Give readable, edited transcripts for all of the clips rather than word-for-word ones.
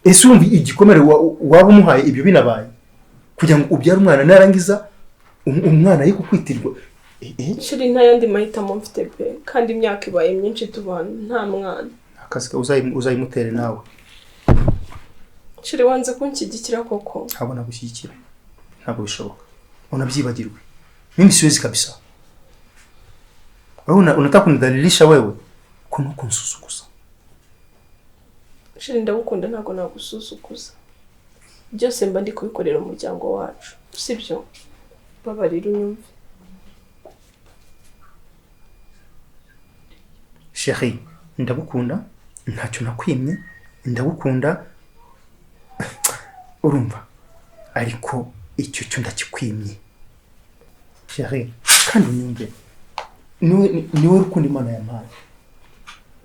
ese urumva igikomere waba umuhaye ibyo binabaye kugira ngo ubyare umwana narangiza umwana ye kukwitirwa shiri nta yandi mahitamo mfite pe kandi imyaka ibaye myinshi tubana nta mwana akazi uzayimutere nawe shiri wanze kunshyigikira koko ntabwo nagushyigikira ntabwo bishoboka unabyibagirwe mimi siwezi kabisa wewe unataka kunidhalilisha wewe kuno kunsusukuza shiri ndagukunda ntabwo nagususukuza byose mba ndi kubikorera umuryango wacu sibyo babarira unyumve Chérie ndagukunda ntacyo nakwimye ndagukunda urumva ariko icyo cyo ndakikwimye Chérie kandi unyumve niwe rukundo Imana yampaye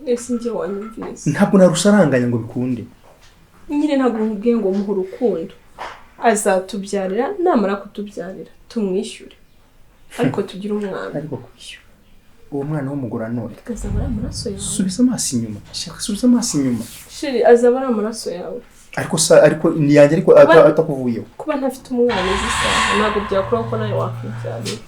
ese njye wanyumvise ntabwo narusaranganya ngo bikunde nyine ntabwo nkubwiye ngo muhe urukundo azatubyarira namara kutubyarira tumwishyure ariko tugira umwana ariko kwishyura uwo mwana w'umugore none azabara amaraso yawe subiza amaso inyuma subiza amaso inyuma shiri azabara amaraso yawe ariko ni yanjye ariko atakuvuyeho kuba ntafite umwana zisa ntabwo byakora ko nawe wakwibyarira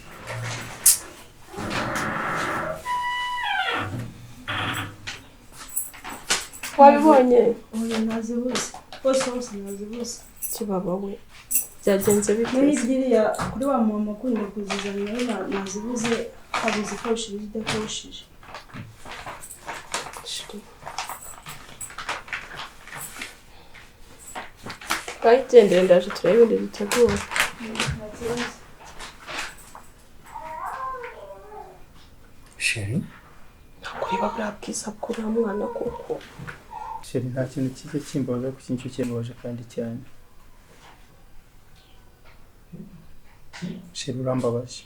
wabibonye oya nazibuze bose nazibuze kibaba we byagenze bite n'igiriya kuri wa mama akunda kuzizana nazibuze abuze koshije idakoshije kayigendere ndaje turebe ibindi bitegura Chérie kureba bwa bwiza bw'uriya mwana koko Chérie nta kintu kijya kimbabaza ku kintu cyembabaje kandi cyane Chérie urambabaje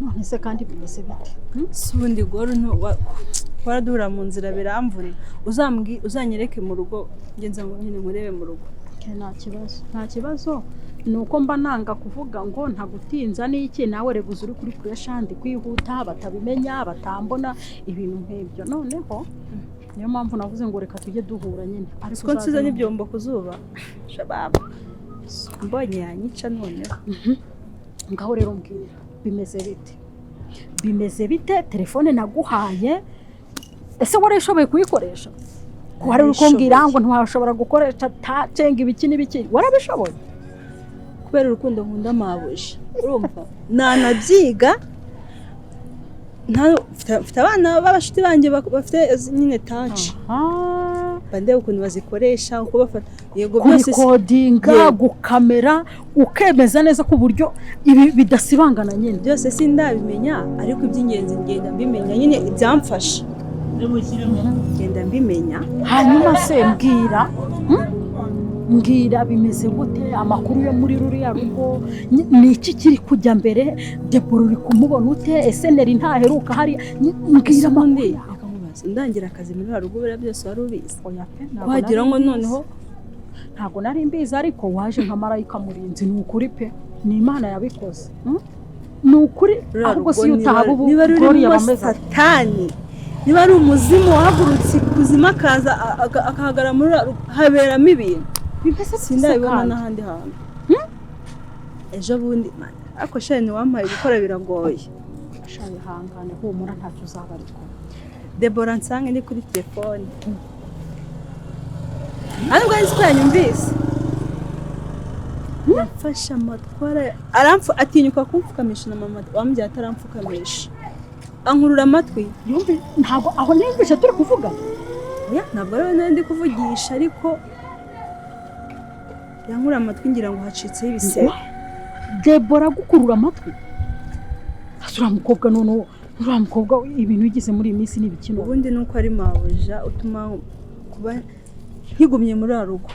none se kandi bimeze bite subundi goro waraduhura mu nzira biramvune uzanyereke mu rugo ngenza ngo nyine murebe mu rugo nta kibazo nuko mba nanga kuvuga ngo ntagutinza n'iki nawe reguza uri kuri pressure ndi kwihuta batabimenya batambona ibintu nk'ibyo noneho niyo mpamvu navuze ngo reka tujye duhura nyine ariko nsiza n'ibyombo kuzuba shababa mbonye yanyica noneho ngaho rero mbwira bimeze bite telefone naguhaye ese warashoboye kuyikoresha ko hari ukombwira ngo ntiwashobora gukoresha tacenga ibiki n'ibiki warabishoboye kubera urukundo nkunda mabuje urumva nanabyiga mfite abana b'abashiti banjye bafite nyine touch bande ukuntu bazikoresha uko bafata yego byose kodinga gukamera ukemeza neza ku buryo ibi bidasibangana nyine byose sindabimenya ariko iby'ingenzi ngenda mbimenya nyine ibyamfasha ngenda mbimenya hanyuma se mbwira bimeze gute amakuru yo muri ruriya rugo ni iki kiri kujya mbere Debora uri kumubona ute ese neri ntaheruka hari mbwira amakuru ndangira akazi muri rugo bira byose wari ubizi wagira ngo noneho ntago nari mbizi ariko waje nka marayika murinzi ni ukuri pe ni Imana yabikoze ni ukuri ahubwo si utahabu glory yabameze satani niba ari umuzimu wahagurutse kuzima akaza akahagara muri haberamo ibintu bimeze sindabibona n'ahandi hantu ejo bundi ariko shani wampaye gukora biragoye shani hangane humura ntacyo uzabarizwa Debora nsange ndi kuri telefone ariko nzi ko yanyumvise yafashe amatwara atinyuka kumfukamisha na mama wambye ataramfukamisha ankurura amatwi yumve ntabwo aho nimvishe turi kuvuga ntabwo ari ndi kuvugisha ariko yankura amatwi ngira ngo hacitseho ibisebe Debora gukurura amatwi asura mukobwa none uriya mukobwa ibintu yigize muri iyi minsi n'ibikino ubundi nuko ari mabuja utuma kuba nkigumye muri rugo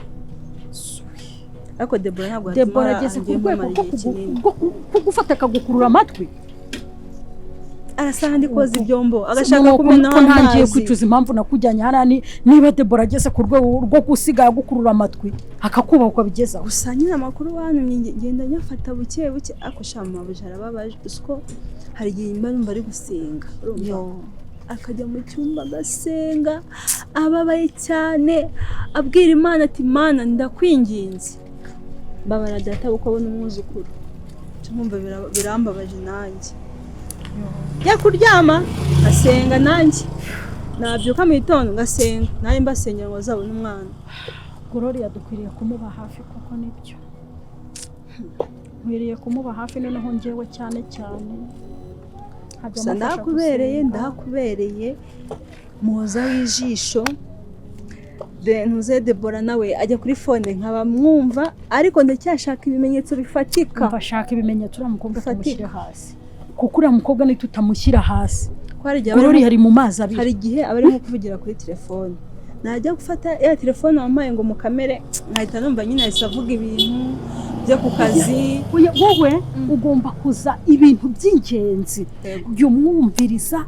ariko Debora ntabwo Debora ageze ku rwego rwo kugufata akagukurura amatwi arasanga ndi koza ibyombo agashaka kumena amazi ntangiye kwicuza impamvu nakujyanye hano niba Debora ageze ku rwego rwo gusiga gukurura amatwi akakubaho uko bigeza gusa nyine amakuru wanyu ngenda nyafata buke buke akoshama bujara babaje usko hari igihe mba numva ari gusenga akajya mu cyumba agasenga ababaye cyane abwira Imana ati Mana ndakwinginze babara data uko abona umwuzukuru cyumva birambabaje nanjye yakuryama asenga nanjye nabyuka mu gitondo ngasenga naye mbasengera ngo azabone umwana Gloria dukwiriye kumuba hafi kuko nibyo nkwiriye kumuba hafi noneho njyewe cyane ndakubereye muhoza w'ijisho ntuze Debora nawe ajya kuri phone nkaba mwumva ariko ndacyashaka ibimenyetso bifatika mbashaka ibimenyetso uramukobwa tumushyire hasi kuko uriya mukobwa ni tutamushyira hasi Gloria hari mu mazi abiri hari igihe abarimo kuvugira kuri telefone najya gufata ya telefone wamaye ngo mukamere nkahita numva nyine ahise avuga ibintu byo ku kazi wowe ugomba kuza ibintu by'ingenzi by'umwumviriza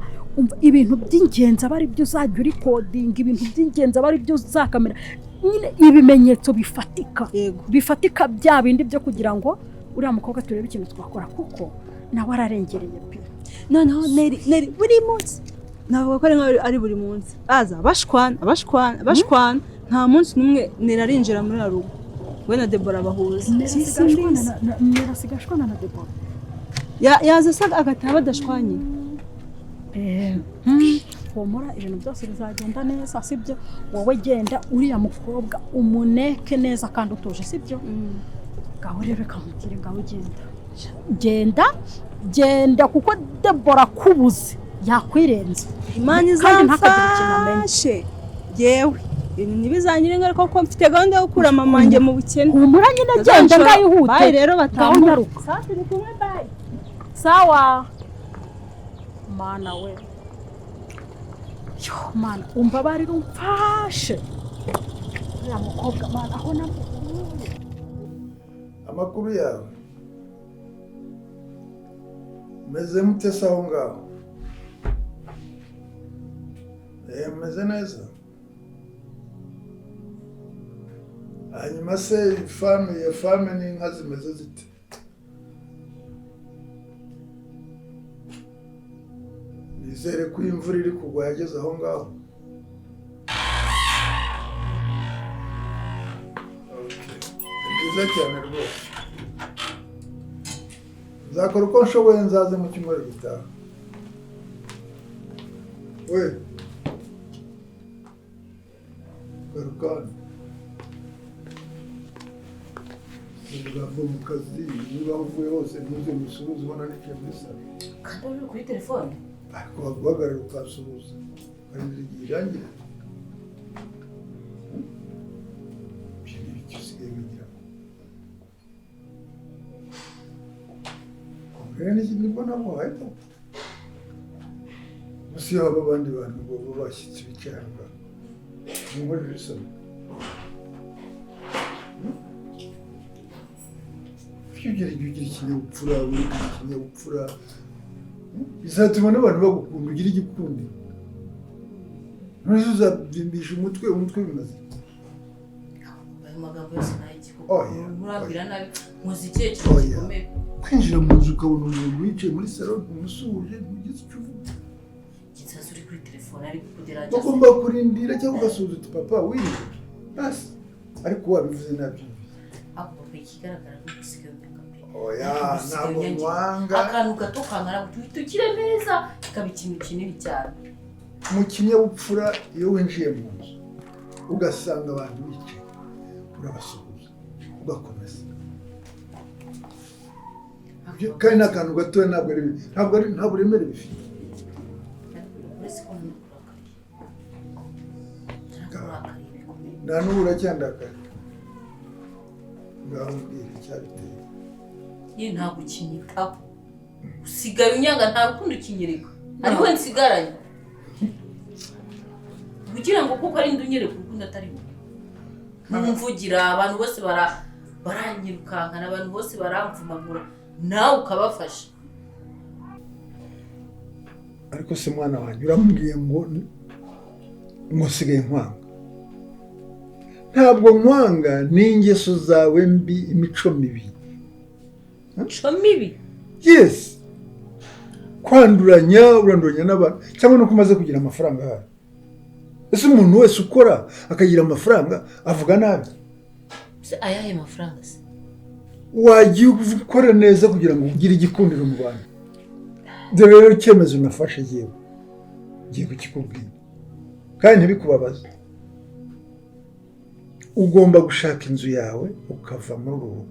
ibintu by'ingenzi aba ari byo uzajya uri kodinga ibintu by'ingenzi aba ari byo uzakamera nyine ibimenyetso bifatika bya bindi byo kugira ngo uriya mukobwa turebe ikintu twakora kuko nawe ararengereye pe noneho neri buri munsi navuga ko ari buri munsi aza abashwana nta munsi n'umwe nerarinjira muri rugo we na Debora bahuza nerasigashwana na Debora yaza saga agataha badashwanye humura ibintu byose bizagenda neza sibyo wowe genda uriya mukobwa umuneke neza kandi utuje sibyo ngaho rero kamugire ngaho genda kuko Debora kubuze yakwirenze Imana izamfashe yewe ntibizanyire ingaruka kuko mfite gahunda yo gukura mama wanjye mu bukene humura nyine genda ngayihute bayi rero batambuka safi ni kumwe bayi sawa mana we mana umva bari rumfashe ya mukobwa mana aho amakuru yawe meze mute saho ngaho meze neza hanyuma se fame n'inka zimeze zite nizere ko imvura iri kugwa yageze aho ngaho ni byiza cyane rwose nzakora uko nshoboye nzaze mu cyumweru gitaha we garukana ubwabwo mu kazi niba uvuye hose ntuze musuhuze ubona n'ikiye muri salo kandi uri kuri telefone ariko waguhagarara ukasuhuza ukarindira igihe irangira ibyo ni ibiki usigaye wigiramo rero nibwo namuhaye ko gusa iyo haba abandi bantu ngo baba bashyitsi bicaranga nkunkorera isoni ugira ikinyabupfura wigira ikinyabupfura bizatuma n'abantu bagukunda ugira igikundiro none uzabyimbisha umutwe bimaze ayo magambo yose nayigikuko murabwira nabi muzikiye gikomeye kwinjira mu nzu ukabona umuntu wicaye muri salon umusuhuje ntugize icyo uvuga gitsazo uri kuri telefone ari kugerageza bagomba kurindira cyangwa ugasuhuza uti papa wirinda basi ariko wabivuze nabyo ako papa ikigaragara ko usigaye oya ntabwo mwanga akantu gato kangana guhita ukire neza kikaba ikintu kinini cyane mu kinyabupfura iyo winjiye mu nzu ugasanga abantu bicaye urabasuhuza ugakomeza kandi n'akantu gatoya nta buremere bifite nta n'ubu uracyandakaye ngaho mbwira icyabiteye ye ntabwo ukinyitaho usigaye unyanga nta rukundo ukinyereka ariko nsigaranye kugira ngo kuko ari ndunyereka urukundo atari mvugira abantu bose baranyirukankana abantu bose baramvumagura nawe ukabafasha ariko se mwana wanjye uramubwiye ngo nsigaye nkwanga. Ntabwo nkwanga, n'ingeso zawe mbi, imico mibi. Imico mibi? Yes. Kwanduranya n'abantu cyangwa no kumaze kugira amafaranga hayo. Ese umuntu wese ukora akagira amafaranga avuga nabi? Se ayahe mafaranga se? Wagiye ukora neza kugira ngo ugire igikundiro mu bantu. Dore rero icyemezo nafashe yewe ngiye kukikubwira kandi ntibikubabaze. Ugomba gushaka inzu yawe ukava muri uru rugo.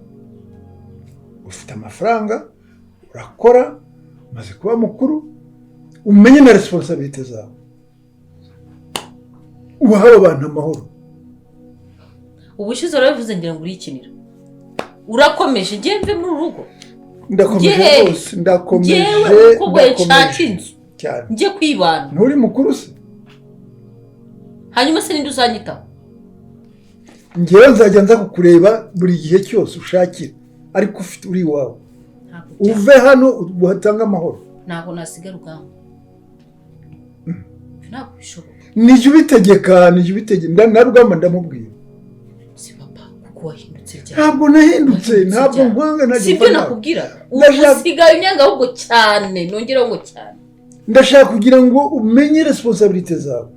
Ufite amafaranga, urakora, umaze kuba mukuru, umenye na responsabilité zawe. Ubaha abantu amahoro. Ubushize urabivuze ngira ngo urikinira. Urakomeje ngiye mve muri rugo. Ndakomeje rwose, ndakomeje. Ngewe uko nshaka inzu cyane. Ngiye kwibana. Nturi mukuru se? Hanyuma se ninde uzanyitaho? Ngewe nzajya nza kukureba buri gihe cyose ushakira, ariko ufite uri iwawe. Uve hano uhatanga amahoro. Ntabwo nasigara ugamba. Ntabwo bishoboka. Nijye ubitegeka, na Rugamba ndamubwira. Si papa kuko wahindutse cyane. Ntabwo nahindutse, ntabwo nkwanga ntajya. Sibyo nakubwira. Usigaye unyanga ahubwo cyane, nongeraho ngo cyane. Ndashaka kugira ngo umenye responsabilité zawe.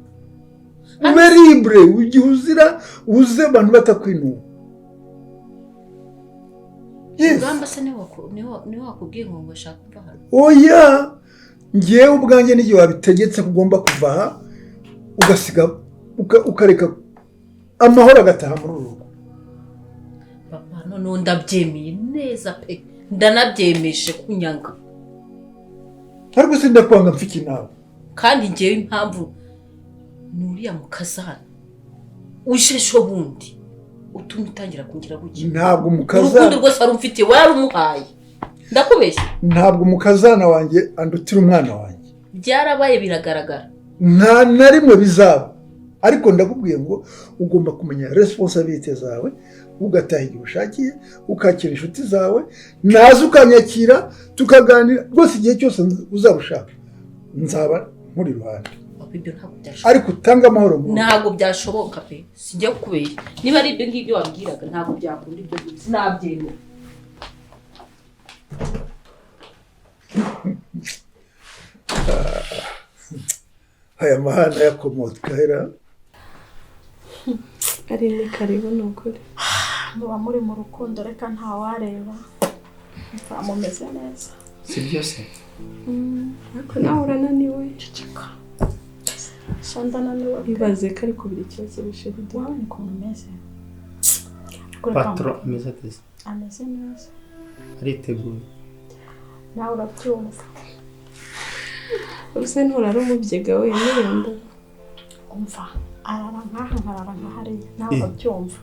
Ube libre, ugiye uze abantu batakwinuba. Rugamba se niwe wakubwiye ngo ngashaka kuva hano? Oya, ngewe ubwanjye n'igihe wabitegetse kugomba kuva aha ugasiga ukareka amahoro agataha muri uru rugo. Papa noneho ndabyemeye neza pe, ndanabyemeje kunyanga. Ariko se ndakwanga mfiki nawe. Kandi ngewe impamvu nuriya mukazana ujesho bundi utuma utangira kungira buke. Ntabwo mukazana. Urukundo rwose wari umfitiye warumuhaye. Ndakubeshya. Ntabwo mukazana wanjye andutira umwana wanjye. Byarabaye biragaragara. Nta na rimwe bizaba. Ariko ndakubwiye ngo ugomba kumenya responsabilité zawe, ugataha igihe ushakiye, ukakira inshuti zawe, naza ukanyakira, tukaganira, rwose igihe cyose uzabushaka. Nzaba muri ruhande. Ibyo ntabwo byashoboka. Ariko utanga amahoro mu. Ntabwo byashoboka pe. Sijya kubeshya. Niba ari ibyo ngibyo wabwiraga ntabwo byakunda ibyo ngibyo. Sinabyemera. Aya mahana yakomotwa hera. Ari ni karibu nukuri. Muba muri mu rukundo reka ntawareba. Mumeze neza. Si byose. Ariko nawe urananiwe. Ceceka. Shandana niwe. Bibaze ko ariko buri kibazo bishiride. Wawe ni ukuntu umeze. Patro ameze ateze. Ameze neza. Ariteguye. Nawe urabyumva. Ubuse nturara umubyega wenyine. Umva arara nkaha nkarara nkahariya nawe urabyumva.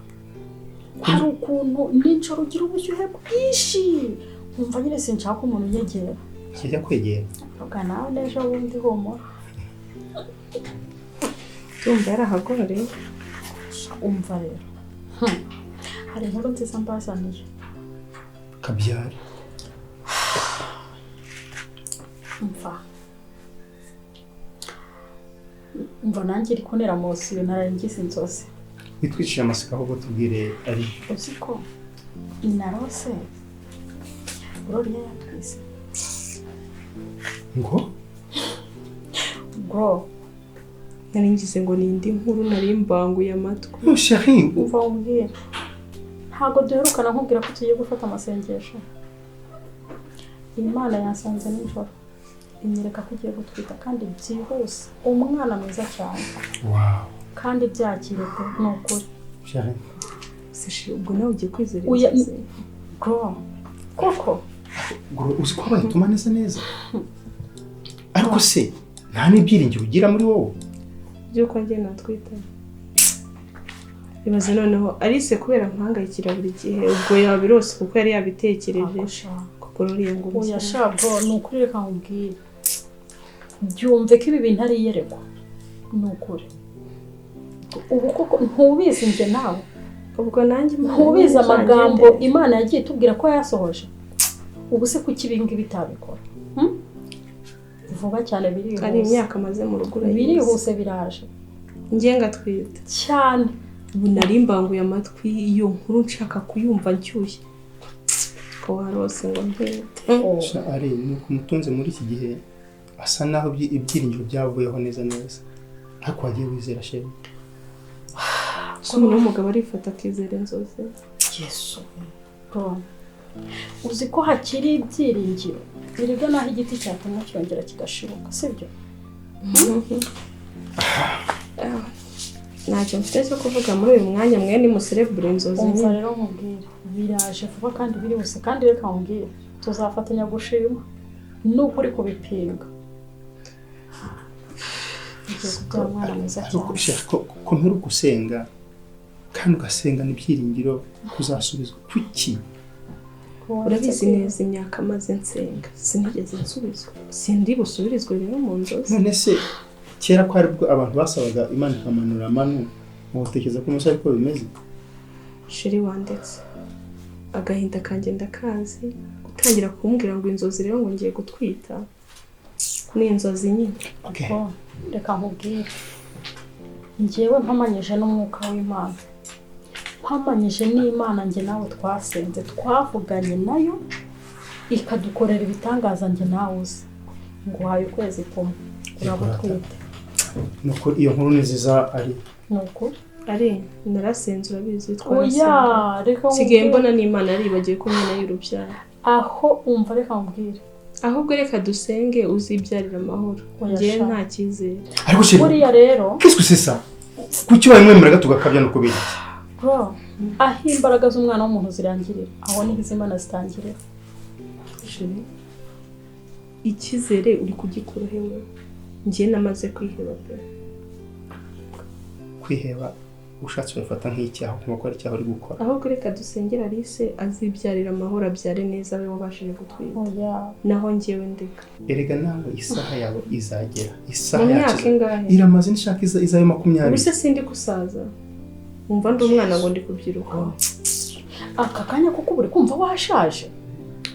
Hari ukuntu n'injoro ugira ubushyuhe bwinshi. Umva nyine sinshaka umuntu unyegera. Kijya kwegera. Vuga nawe n'ejo bundi humura. Tumva yarahagoreye. Umva rero. Hari inkuru nziza mbazaniye. Kabyari. Umva nanjye iri kunera munsi ibintu nararengize inzozi. Witwiciye amasaka ahubwo tubwire ari. Uzi ko inarose Gloria yatwise. Ngo? Bro. Naringize ngo nindi nkuru nari mbanguye amatwi. Oh chérie, umva umbwira. Ntago duherukana nkubwira ko tugiye gufata amasengesho. Imana yansanze nijoro. Inyereka ko ugiye gutwita kandi byihuse. Umwana mwiza cyane. Wow. Kandi byakirete n'ukuri. Chérie. Sishi ubwo nawe ugiye kwizera. Bro. Koko. Bro, uzi ko bayituma neza. Ariko se nta n'ibyiringiro ugira muri wowe. Byuko njye natwita. Bibaze noneho Alice kubera mpangayikira buri gihe ubwo yabirose kuko yari yabitekereje. Gloria ngo oya shabwo n'ukuri reka nkubwire. Byumve ko ibi bintu ari yerekwa. N'ukuri. Ubu koko ntubizi nje nawe. Ubwo nanjye ntubizi amagambo Imana yagiye tubwira ko yasohoje. Ubu se kuki ibingi bitabikora? vuba cyane birihuse ari imyaka amaze mu rugo birihuse biraje ngenga twita cyane ubu nari mbanguye amatwi iyo nkuru nshaka kuyumva nshyushye ko warose ngo ntete ari ni kumutunze muri iki gihe asa naho ibyiringiro byavuyeho neza ariko wagiye wizera shewe so n'umugabo arifata akizera inzozi Yesu bro uzi ko hakiri ibyiringiro birega naho igiti cyatemwa cyongera kigashibuka sibyo ntacyo mfite cyo kuvuga muri uyu mwanya mwe ni muserebure inzozi umva rero mubwire biraje vuba kandi birihuse kandi reka mubwire tuzafatanya gushima nuko uri kubipinga ko mpera gusenga kandi ugasenga n'ibyiringiro kuzasubizwa kuki urabizi neza imyaka maze nsenga sinigeze nsubizwa sindi busubirizwe rero mu nzozi none se kera ko aribwo abantu basabaga Imana ikamanura amanu utekereza ko umusore ko bimeze shiri wandetse agahinda kanjye ndakazi gutangira kumbwira ngo inzozi rero ngo ngiye gutwita ni inzozi nyine reka nkubwire njyewe mpamanyije n'umwuka w'Imana mpamanyije n'Imana njye nawe twasenze twavuganye nayo ikadukorera ibitangaza njye nawe uzi ngo uhaye ukwezi kumwe urabutwite nuko iyo nkuru niziza ari nuko ari narasenze urabizi oya reka sigaye mbona n'Imana aribagiye ko nyine y'urubyaro aho umva reka nkubwire ahubwo reka dusenge uzibyarira amahoro ngiye nta cyizere ariko sheri buriya rero qu'est-ce que c'est ça kuki wayimwemeraga tugakabya no kubiri bro aho imbaraga z'umwana w'umuntu zirangirira aho niho iz'Imana zitangirira sheri icyizere uri kugikura hewe ngiye namaze kwiheba pe kwiheba ushatse wafata nk'icyaha kuma ko ari icyaha uri gukora ahubwo reka dusengera Alice azibyarira amahoro abyare neza we wabashije gutwita oya naho ngewe ndeka erega nawe isaha yawe izagera isaha mu myaka ingahe iramaze nishaka izayo 20 ubuse sindi gusaza umva ndi umwana ngo ndi kubyiruka aka kanya kuko buri kumva washaje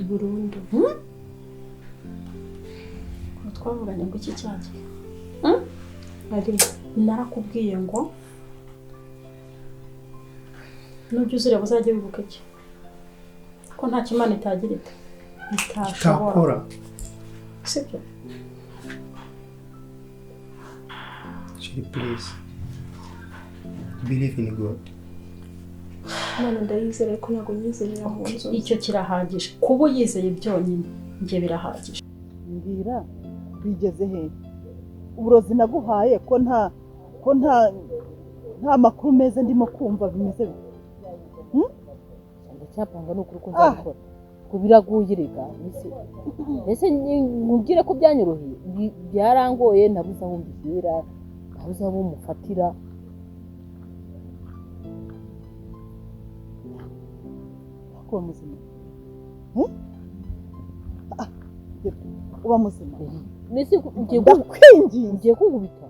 burundu twavuganye ngo iki cyaje ari narakubwiye ngo nujya uzireba uzajya wibuka iki ko nta kimana itagira itashobora sibyo Shiri please believe in God Mana ndayizera ko ntago nyizerera mu nzozi icyo kirahagije kuba yizeye byonyine njye birahagije mbwira bigeze he uburozi naguhaye ko nta makuru meza ndimo kumva bimeze ndacyapanga n'ukuri ko nzabikora ko biraguye rega ese nkubwire ko byanyoroheye byarangoye nabuze aho mbishyira nabuze aho mufatira ko muzima uba muzima nese ndakwinginze kugubita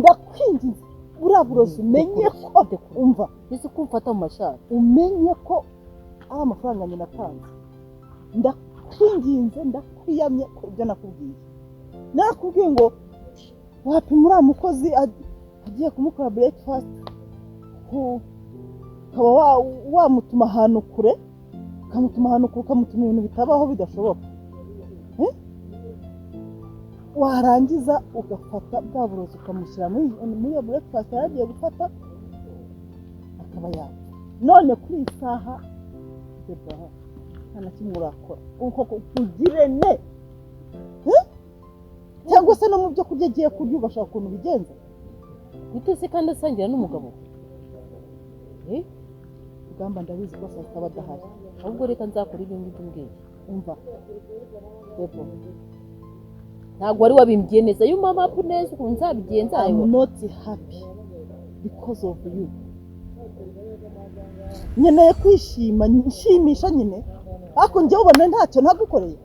ndakwinginze buriya burozi umenye ko umva ese kumfata mu mashati umenye ko ari amafaranga nyine atanze ndakwinginze ndakwiyamye ko ibyo nakubwiye nakubwiye ngo wapima uriya mukozi agiye kumukora breakfast ukaba wamutuma ahantu kure ukamutuma ibintu bitabaho bidashoboka warangiza ugafata bwa burozi ukamushyira muri iyo breakfast yaragiye gufata akaba yapfa none kuri iyi saha nta na kimwe urakora uko kugire ne cyangwa se no mu byo kurya agiye kurya ugashaka ukuntu ubigenza gute se kandi asangira n'umugabo ugamba ndabizi ko saa sita badahari ahubwo reka nzakora ibyo ngibyo mbwiye umva yego ntabwo wari wabimbwiye neza iyo mama apu neza ukuntu nzabigenza I'm not happy because of you nkeneye kwishima nshimisha nyine ariko njyewe ubona ntacyo nagukoreye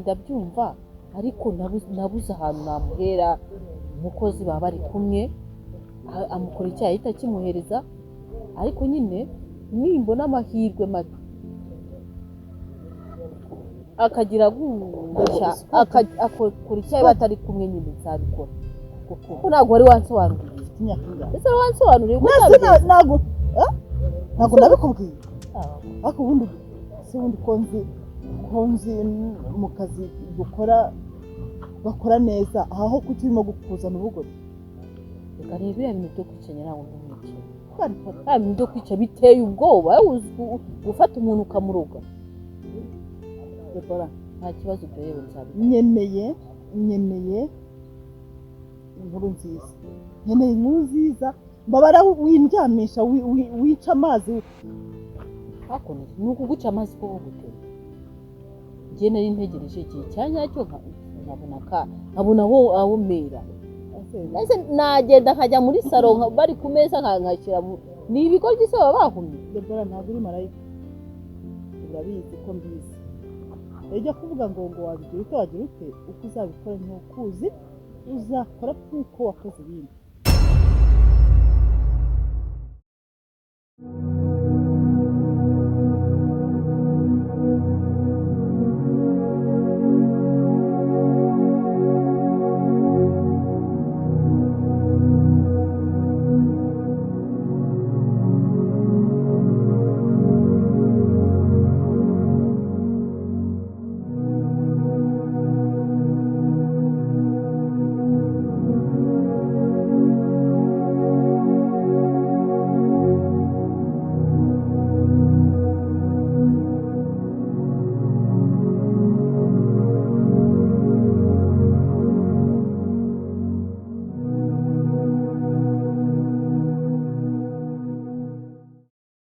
ndabyumva ariko nabuze ahantu namuhera umukozi baba bari kumwe amukora icyaha ahita akimuhereza ariko nyine nimbona amahirwe mato akagira gutya akakora icyayi batari kumwe nyine nzabikora kuko ntabwo wari wansobanuriye imyaka ingana ese wari wansobanuriye ntabwo nabikubwiye ariko ubundi si ubundi ko nzi mu kazi bakora neza aho kuki urimo kuzana ubugori reka rero biriya bintu byo kwicanya ntabwo ndumwicaye nta bintu byo kwica biteye ubwoba gufata umuntu ukamuroga Debora nta kibazo ibyo yewe nzabikora nkeneye inkuru nziza mbabara windyamisha wica amazi hakomeje ni ukuguca amazi ko gutera njye nari ntegereje igihe cya nyacyo nkabona aho mera ese nagenda nkajya muri salo bari ku meza nkashyira ni ibigoryi se baba bahumye Debora ntabwo uri marayika urabizi ko mbizi ujya kuvuga ngo wabigira ute uko uzabikora ntukuzi uzakora nk'uko wakoze ibindi